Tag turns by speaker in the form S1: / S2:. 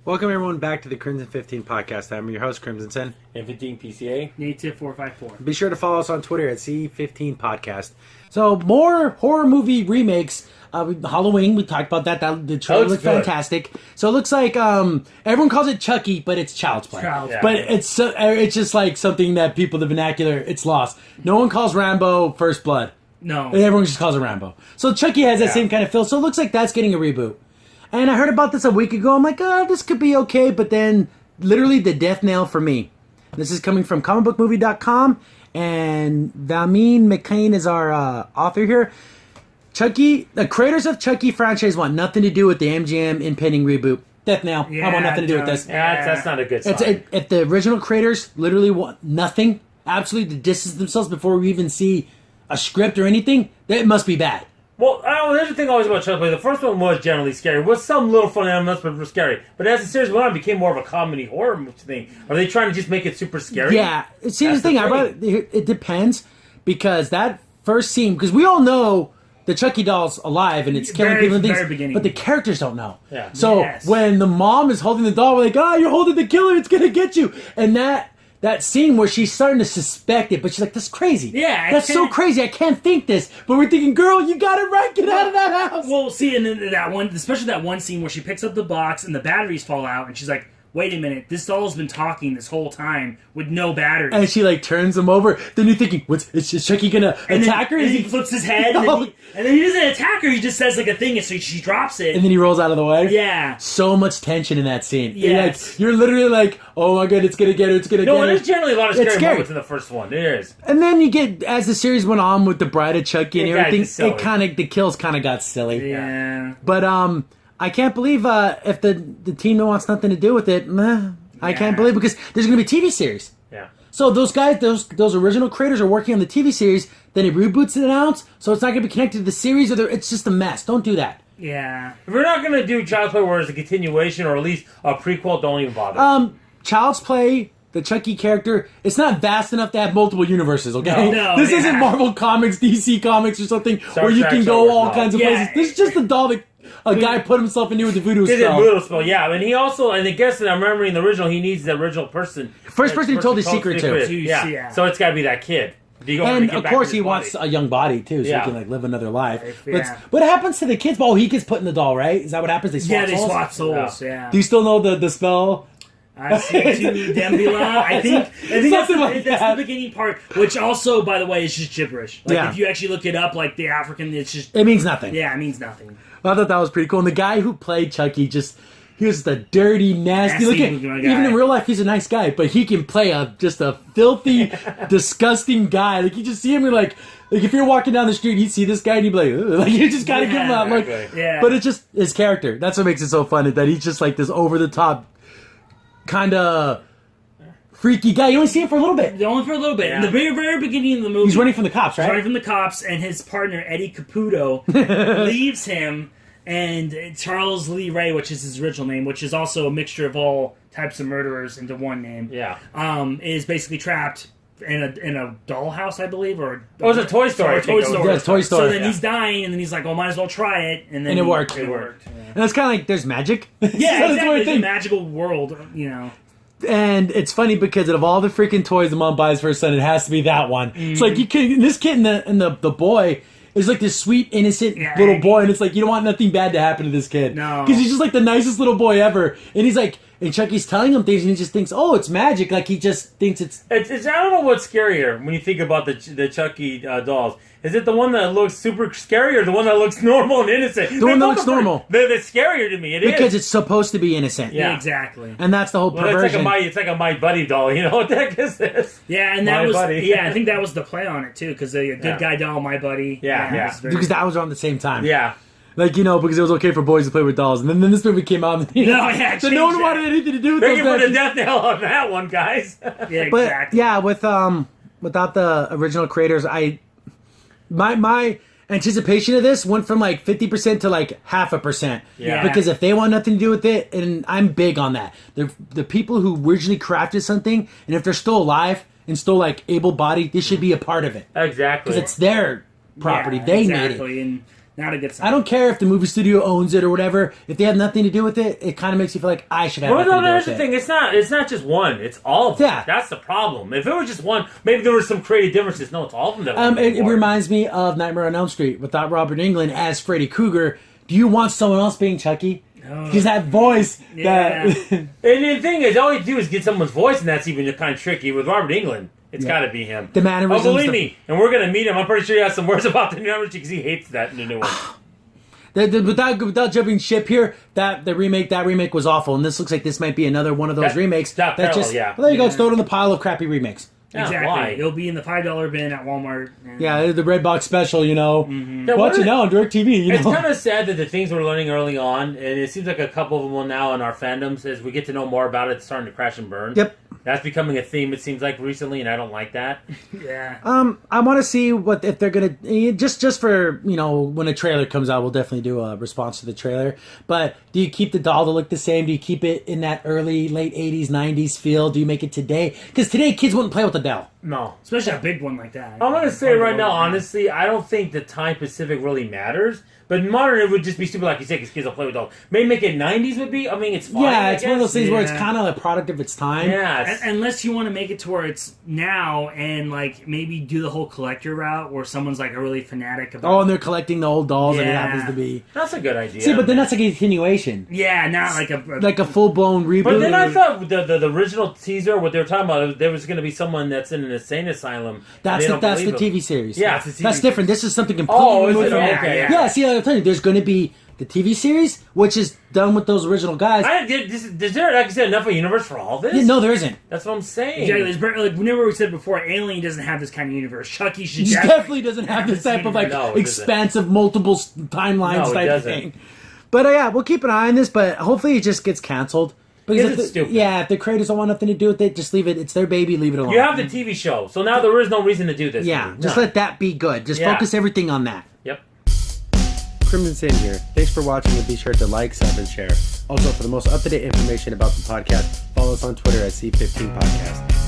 S1: Welcome everyone back to the Crimson 15 podcast. I'm your host, Crimson Sen.
S2: And 15 PCA.
S3: Native 454.
S1: Be sure to follow us on Twitter at C15 Podcast. So, more horror movie remakes. Halloween, we talked about that. The trailer looked fantastic. So it looks like everyone calls it Chucky, but it's Child's Play. But it's just like something that people, the vernacular, it's lost. No one calls Rambo First Blood.
S3: No.
S1: Everyone just calls it Rambo. So Chucky has that same kind of feel. So it looks like that's getting a reboot. And I heard about this a week ago. I'm like, this could be okay. But then, literally, the death nail for me. This is coming from comicbookmovie.com. And Valmeen McCain is our author here. Chucky, the creators of Chucky franchise want nothing to do with the MGM impending reboot. Death nail. I want nothing to do with this.
S2: Yeah, that's not a good sign.
S1: If the original creators literally want nothing, absolutely to distance themselves before we even see a script or anything, it must be bad.
S2: Well, there's the thing always about Child's Play. The first one was generally scary. It was some little fun elements, but was scary. But as the series went on, it became more of a comedy horror thing. Are they trying to just make it super scary?
S1: Yeah. See, the thing. It depends, because that first scene, because we all know the Chucky doll's alive and it's killing people and things, but the characters don't know.
S2: Yeah.
S1: So when the mom is holding the doll, we're like, you're holding the killer, it's going to get you. And that scene where she's starting to suspect it, but she's like, that's crazy.
S3: Yeah.
S1: That's so crazy. I can't think this. But we're thinking, girl, you got it right. Get out of that house.
S3: Well, see, and then that one, especially that one scene where she picks up the box and the batteries fall out, and she's like, wait a minute, this doll's been talking this whole time with no batteries.
S1: And she turns him over. Then you're thinking, is Chucky gonna attack her?
S3: And he flips his head, and then he doesn't attack her. He just says a thing, and so she drops it.
S1: And then he rolls out of the way.
S3: Yeah.
S1: So much tension in that scene.
S3: Yes.
S1: You're literally like, oh my god, it's gonna get her. It's gonna get her.
S2: No, there's generally a lot of scary moments in the first one. There is.
S1: And then you get, as the series went on with the Bride of Chucky and everything, the kills kind of got silly.
S3: Yeah.
S1: But I can't believe if the team wants nothing to do with it. I can't believe, because there's going to be a TV series.
S2: Yeah.
S1: So those guys, those original creators are working on the TV series. Then it reboots it out, so it's not going to be connected to the series. It's just a mess. Don't do that.
S3: Yeah.
S2: If we're not going to do Child's Play where it's a continuation or at least a prequel, don't even bother.
S1: Child's Play, the Chucky character, it's not vast enough to have multiple universes, okay?
S3: No,
S1: this isn't Marvel Comics, DC Comics, or something where you can go all kinds of places. This is just a doll that a guy put himself into with the voodoo spell.
S2: Voodoo spell, yeah. And he also, and I guess that I'm remembering the original, he needs the original person.
S1: First person who told his secret too.
S2: Yeah. So it's got to be that kid.
S1: And of course he wants a young body too, so he can live another life. But what happens to the kids? Oh, he gets put in the doll, right? Is that what happens? They swap souls?
S3: They swap souls, yeah.
S1: Do you still know the spell?
S3: I see to Dembula. I think that's the beginning part, which also, by the way, is just gibberish. If you actually look it up, the African, it
S1: means nothing.
S3: Yeah, it means nothing.
S1: I thought that was pretty cool. And the guy who played Chucky he was the dirty, nasty looking guy. Even in real life, he's a nice guy, but he can play just a filthy, disgusting guy. You just see him, you're like if you're walking down the street, you see this guy, and you'd be like, you just gotta give him that look.
S3: Yeah.
S1: But it's just his character. That's what makes it so fun, that he's just this over the top, kind of freaky guy. You only see him for a little bit.
S3: Only for a little bit. Yeah. In the very, very beginning of the movie,
S1: he's running from the cops, right?
S3: He's running from the cops, and his partner, Eddie Caputo, leaves him, and Charles Lee Ray, which is his original name, which is also a mixture of all types of murderers into one name, is basically trapped in a dollhouse, I believe, or...
S2: it was a Toy Story.
S1: Yeah, Toy Story.
S3: So then he's dying, and then he's like, well, might as well try it, and then...
S1: And it worked.
S3: It worked. Yeah.
S1: And it's kind of like, there's magic.
S3: Yeah, exactly. It's a magical world,
S1: And it's funny because of all the freaking toys the mom buys for her son, it has to be that one. Mm-hmm. It's like this kid and the boy is like this sweet, innocent little boy, and it's like you don't want nothing bad to happen to this kid.
S3: No,
S1: because he's just the nicest little boy ever, and he's like, and Chucky's telling him things, and he just thinks, oh, it's magic. He just thinks it's.
S2: I don't know what's scarier when you think about the Chucky dolls. Is it the one that looks super scary or the one that looks normal and innocent?
S1: The one that looks normal.
S2: They're scarier to me.
S1: Because it's supposed to be innocent.
S3: Yeah, exactly.
S1: And that's the whole perversion.
S2: It's like a My Buddy doll. You know what the heck is this?
S3: Yeah, and that was I think that was the play on it too, because the good guy doll, My Buddy.
S2: Yeah.
S1: Because that was around the same time.
S2: Yeah.
S1: Because it was okay for boys to play with dolls. And then this movie came out. And, so no one wanted anything to do with those.
S2: Thank you for the death nail on that one, guys.
S3: Yeah, exactly.
S1: But, without the original creators, my anticipation of this went from 50% to 0.5%.
S3: Yeah.
S1: Because if they want nothing to do with it, and I'm big on that. The people who originally crafted something, and if they're still alive and still able-bodied, they should be a part of it.
S2: Exactly.
S1: Because it's their property. They made it.
S3: And Not a good sign.
S1: I don't care if the movie studio owns it or whatever. If they have nothing to do with it, it kind of makes you feel like I should have nothing to do with
S2: here's the
S1: it.
S2: thing. It's not just one. It's all of them.
S1: Yeah.
S2: That's the problem. If it was just one, maybe there were some creative differences. No, it's all of them. That
S1: It reminds me of Nightmare on Elm Street without Robert Englund as Freddy Krueger. Do you want someone else being Chucky? Because that voice.
S3: Yeah.
S2: And the thing is, all you do is get someone's voice, and that's even kind of tricky. With Robert Englund, it's got to be him.
S1: The mannerisms.
S2: Oh, believe me. And we're going to meet him. I'm pretty sure he has some words about the new one because he hates that in the new one.
S1: Without jumping ship here, that remake was awful, and this looks like this might be another one of those remakes.
S2: Well, there
S1: you go. It's thrown in the pile of crappy remakes.
S2: Yeah,
S3: exactly.
S2: why?
S3: It'll be in the $5 bin at Walmart.
S1: Yeah, the red box special, you know.
S2: Yeah,
S1: Watch it now on DirecTV, you know.
S2: It's kind of sad that the things we're learning early on, and it seems like a couple of them will now in our fandoms, as we get to know more about it, it's starting to crash and burn.
S1: Yep.
S2: That's becoming a theme, it seems like, recently, and I don't like that.
S3: Yeah.
S1: I want to see if they're gonna just for when a trailer comes out, we'll definitely do a response to the trailer. But do you keep the doll to look the same? Do you keep it in that early late '80s '90s feel? Do you make it today? Because today kids wouldn't play with the doll.
S2: No.
S3: Especially a big one like that.
S2: I'm going to say right now, honestly, I don't think the time Pacific really matters. But modern, it would just be stupid, like you said, because kids don't play with dolls. Maybe make it 90s would be. I mean, it's fine.
S1: Yeah, it's one of those things where it's
S3: Yeah.
S1: kind of a product of its time.
S2: Yeah.
S3: Unless you want to make it to where it's now and like maybe do the whole collector route where someone's like a really fanatic about.
S1: Oh, and they're collecting the old dolls, and it
S3: Yeah.
S1: happens to be.
S2: That's a good idea.
S1: See, but then that's like a continuation,
S3: Yeah, not like a
S1: full blown reboot.
S2: But then I thought the original teaser, what they were talking about, there was going to be someone that's in an insane asylum.
S1: That's
S2: They
S1: the
S2: don't believe
S1: TV
S2: him.
S1: series.
S2: Yeah, it's a TV
S1: that's different. This is something completely
S2: Oh, is
S1: removed
S2: it?
S1: from
S2: Okay,
S1: that.
S2: yeah.
S1: Yeah, see, I'm telling you, there's going to be the TV series, which is done with those original guys.
S2: Is there, like I said, enough of a universe for all this?
S1: Yeah, no, there isn't.
S2: That's what I'm saying.
S3: Exactly. Like whenever we said before, Alien doesn't have this kind of universe. Chucky should
S1: He definitely doesn't have this type of like
S2: No, it
S1: expansive multiple timelines
S2: No, it
S1: type of
S2: doesn't.
S1: thing. But yeah, we'll keep an eye on this. But hopefully, it just gets canceled.
S2: Because
S1: if
S2: it's stupid.
S1: Yeah, if the creators don't want nothing to do with it, just leave it. It's their baby. Leave it alone.
S2: You have the TV show, so now there is no reason to do this.
S1: Yeah,
S2: movie.
S1: just
S2: None.
S1: let that be good. Just
S2: Yeah.
S1: focus everything on that.
S2: Yep.
S1: Crimson Sin here. Thanks for watching, and be sure to like, sub, and share. Also, for the most up-to-date information about the podcast, follow us on Twitter at C15 Podcast.